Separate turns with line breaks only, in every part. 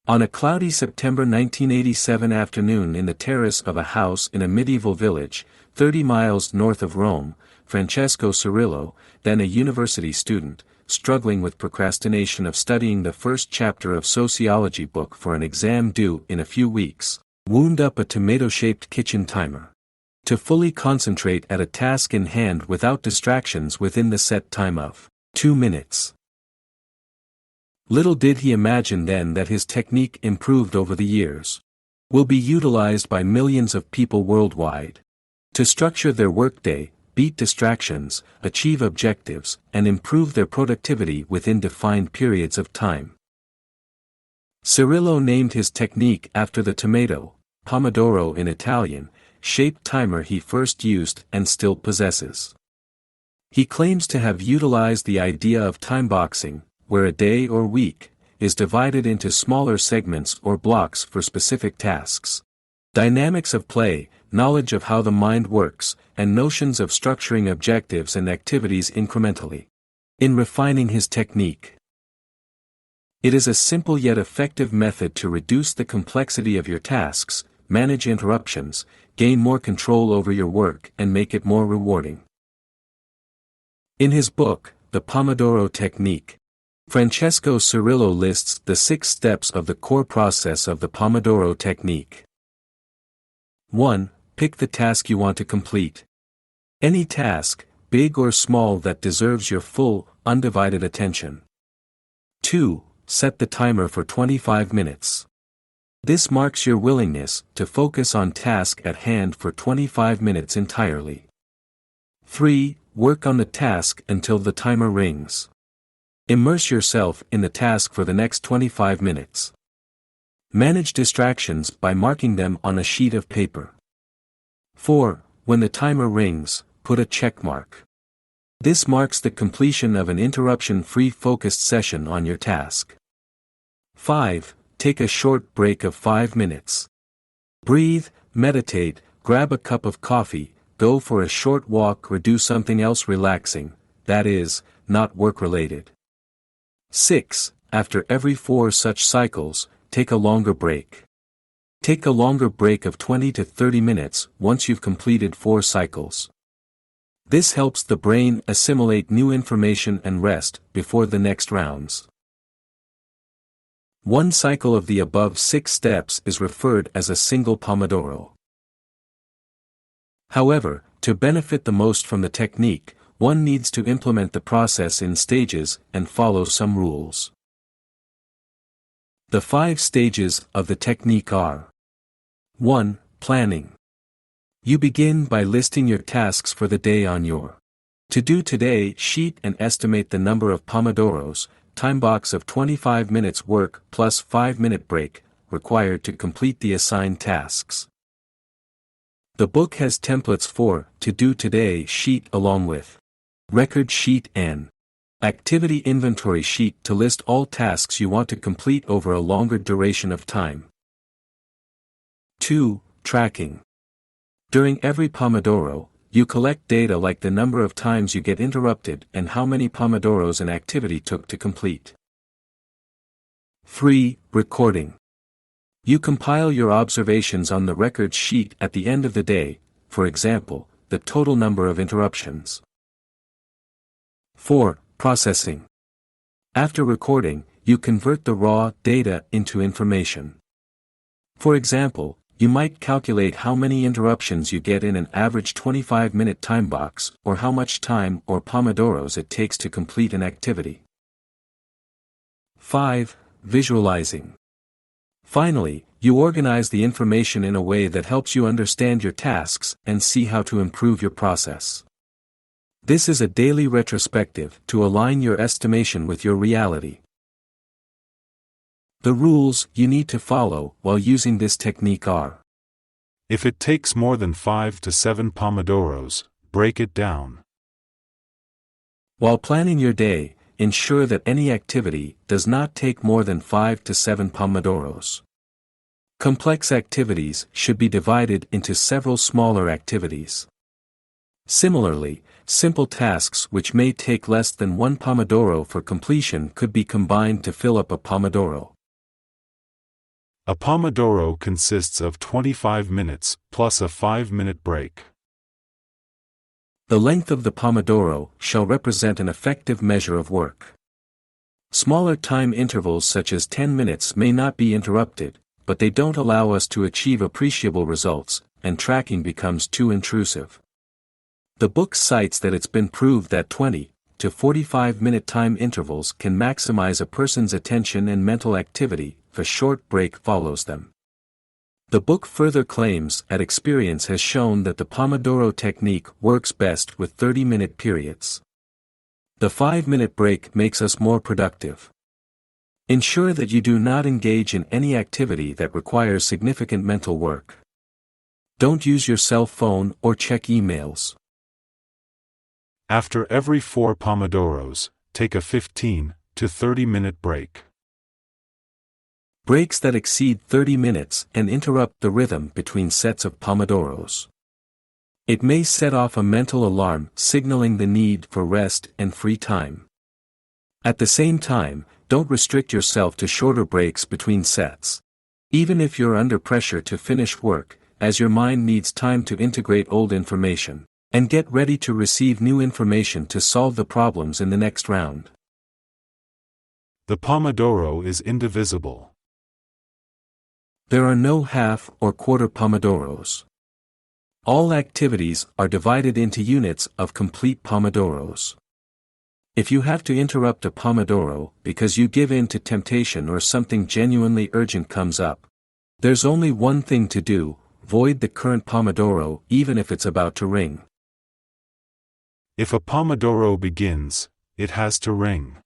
On a cloudy September 1987 afternoon in the terrace of a house in a medieval village, 30 miles north of Rome, Francesco Cirillo, then a university student, struggling with procrastination of studying the first chapter of sociology book for an exam due in a few weeks, wound up a tomato-shaped kitchen timer to fully concentrate at a task in hand without distractions within the set time of 2 minutes. Little did he imagine then that his technique, improved over the years, will be utilized by millions of people worldwide to structure their workday, beat distractions, achieve objectives, and improve their productivity within defined periods of time. Cirillo named his technique after the tomato, pomodoro in Italian, shaped timer he first used and still possesses. He claims to have utilized the idea of time boxing, where a day or week is divided into smaller segments or blocks for specific tasks. Dynamics of play, knowledge of how the mind works, and notions of structuring objectives and activities incrementally. In refining his technique, it is a simple yet effective method to reduce the complexity of your tasks, manage interruptions, gain more control over your work, and make it more rewarding. In his book, The Pomodoro Technique, Francesco Cirillo lists the 6 steps of the core process of the Pomodoro technique. 1. Pick the task you want to complete. Any task, big or small, that deserves your full, undivided attention. 2. Set the timer for 25 minutes. This marks your willingness to focus on task at hand for 25 minutes entirely. 3. Work on the task until the timer rings. Immerse yourself in the task for the next 25 minutes. Manage distractions by marking them on a sheet of paper. 4. When the timer rings, put a check mark. This marks the completion of an interruption-free focused session on your task. 5. Take a short break of 5 minutes. Breathe, meditate, grab a cup of coffee, go for a short walk or do something else relaxing, that is, not work-related. 6. After every 4 such cycles, take a longer break. Take a longer break of 20 to 30 minutes once you've completed 4 cycles. This helps the brain assimilate new information and rest before the next rounds. One cycle of the above 6 steps is referred as a single pomodoro. However, to benefit the most from the technique, one needs to implement the process in stages and follow some rules. The 5 stages of the technique are: 1. Planning. You begin by listing your tasks for the day on your to-do today sheet and estimate the number of pomodoros, time box of 25 minutes work plus 5-minute break, required to complete the assigned tasks. The book has templates for to-do today sheet along with record sheet and activity inventory sheet to list all tasks you want to complete over a longer duration of time. 2. Tracking. During every pomodoro, you collect data like the number of times you get interrupted and how many pomodoros an activity took to complete. 3. Recording. You compile your observations on the record sheet at the end of the day, for example, the total number of interruptions. 4. Processing. After recording, you convert the raw data into information. For example, you might calculate how many interruptions you get in an average 25-minute time box, or how much time or pomodoros it takes to complete an activity. 5. Visualizing. Finally, you organize the information in a way that helps you understand your tasks and see how to improve your process. This is a daily retrospective to align your estimation with your reality. The rules you need to follow while using this technique are:
if it takes more than 5 to 7 pomodoros, break it down.
While planning your day, ensure that any activity does not take more than 5 to 7 pomodoros. Complex activities should be divided into several smaller activities. Similarly, simple tasks which may take less than 1 pomodoro for completion could be combined to fill up a pomodoro.
A Pomodoro consists of 25 minutes plus a 5-minute break.
The length of the Pomodoro shall represent an effective measure of work. Smaller time intervals such as 10 minutes may not be interrupted, but they don't allow us to achieve appreciable results, and tracking becomes too intrusive. The book cites that it's been proved that 20 to 45-minute time intervals can maximize a person's attention and mental activity if a short break follows them. The book further claims that experience has shown that the Pomodoro technique works best with 30-minute periods. The 5-minute break makes us more productive. Ensure that you do not engage in any activity that requires significant mental work. Don't use your cell phone or check emails.
After every 4 Pomodoros, take a 15 to 30-minute break.
Breaks that exceed 30 minutes and interrupt the rhythm between sets of Pomodoros. It may set off a mental alarm signaling the need for rest and free time. At the same time, don't restrict yourself to shorter breaks between sets. Even if you're under pressure to finish work, as your mind needs time to integrate old information, and get ready to receive new information to solve the problems in the next round.
The Pomodoro is indivisible.
There are no half or quarter Pomodoros. All activities are divided into units of complete Pomodoros. If you have to interrupt a Pomodoro because you give in to temptation or something genuinely urgent comes up, there's only one thing to do: void the current Pomodoro even if it's about to ring.
If a Pomodoro begins, it has to ring.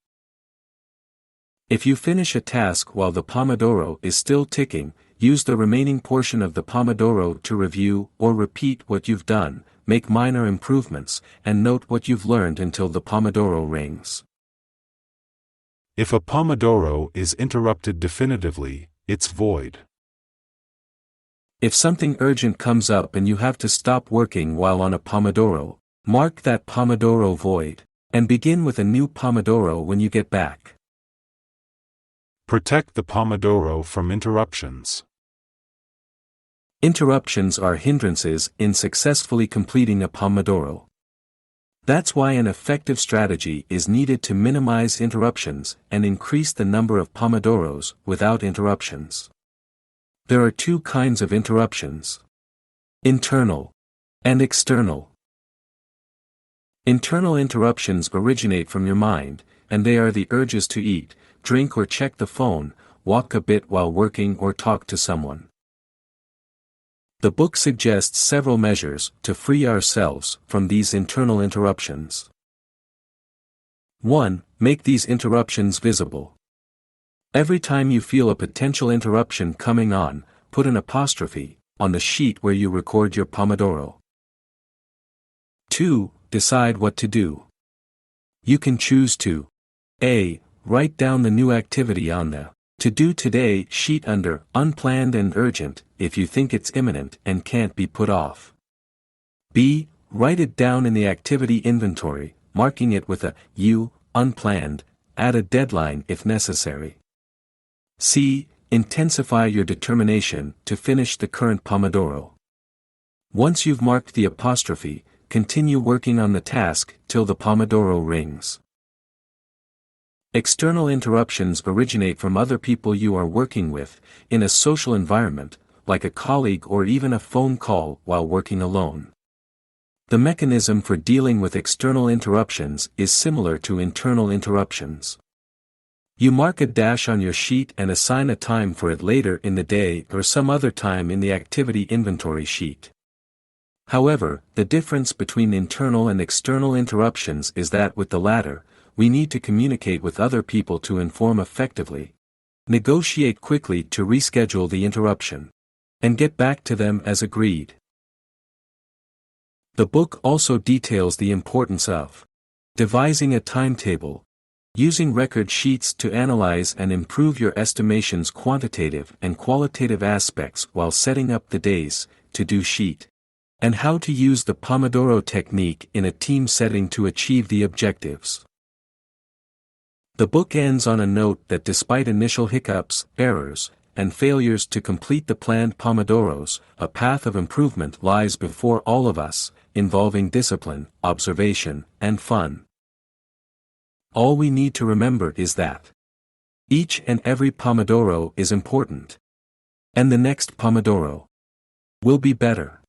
If you finish a task while the Pomodoro is still ticking, use the remaining portion of the Pomodoro to review or repeat what you've done, make minor improvements, and note what you've learned until the Pomodoro rings.
If a Pomodoro is interrupted definitively, it's void.
If something urgent comes up and you have to stop working while on a Pomodoro, mark that Pomodoro void, and begin with a new Pomodoro when you get back.
Protect the Pomodoro from interruptions.
Interruptions are hindrances in successfully completing a Pomodoro. That's why an effective strategy is needed to minimize interruptions and increase the number of Pomodoros without interruptions. There are 2 kinds of interruptions: internal and external. Internal interruptions originate from your mind, and they are the urges to eat, drink or check the phone, walk a bit while working or talk to someone. The book suggests several measures to free ourselves from these internal interruptions. 1. Make these interruptions visible. Every time you feel a potential interruption coming on, put an apostrophe on the sheet where you record your Pomodoro. 2. Decide what to do. You can choose to A. Write down the new activity on the "To Do Today" sheet under "Unplanned and Urgent" if you think it's imminent and can't be put off. B. Write it down in the activity inventory, marking it with a U, unplanned, add a deadline if necessary. C. Intensify your determination to finish the current Pomodoro. Once you've marked the apostrophe, continue working on the task till the Pomodoro rings. External interruptions originate from other people you are working with, in a social environment, like a colleague or even a phone call while working alone. The mechanism for dealing with external interruptions is similar to internal interruptions. You mark a dash on your sheet and assign a time for it later in the day or some other time in the activity inventory sheet. However, the difference between internal and external interruptions is that with the latter, we need to communicate with other people to inform effectively, negotiate quickly to reschedule the interruption, and get back to them as agreed. The book also details the importance of devising a timetable, using record sheets to analyze and improve your estimation's quantitative and qualitative aspects while setting up the day's to-do sheet, and how to use the Pomodoro technique in a team setting to achieve the objectives. The book ends on a note that despite initial hiccups, errors, and failures to complete the planned Pomodoros, a path of improvement lies before all of us, involving discipline, observation, and fun. All we need to remember is that each and every Pomodoro is important. And the next Pomodoro will be better.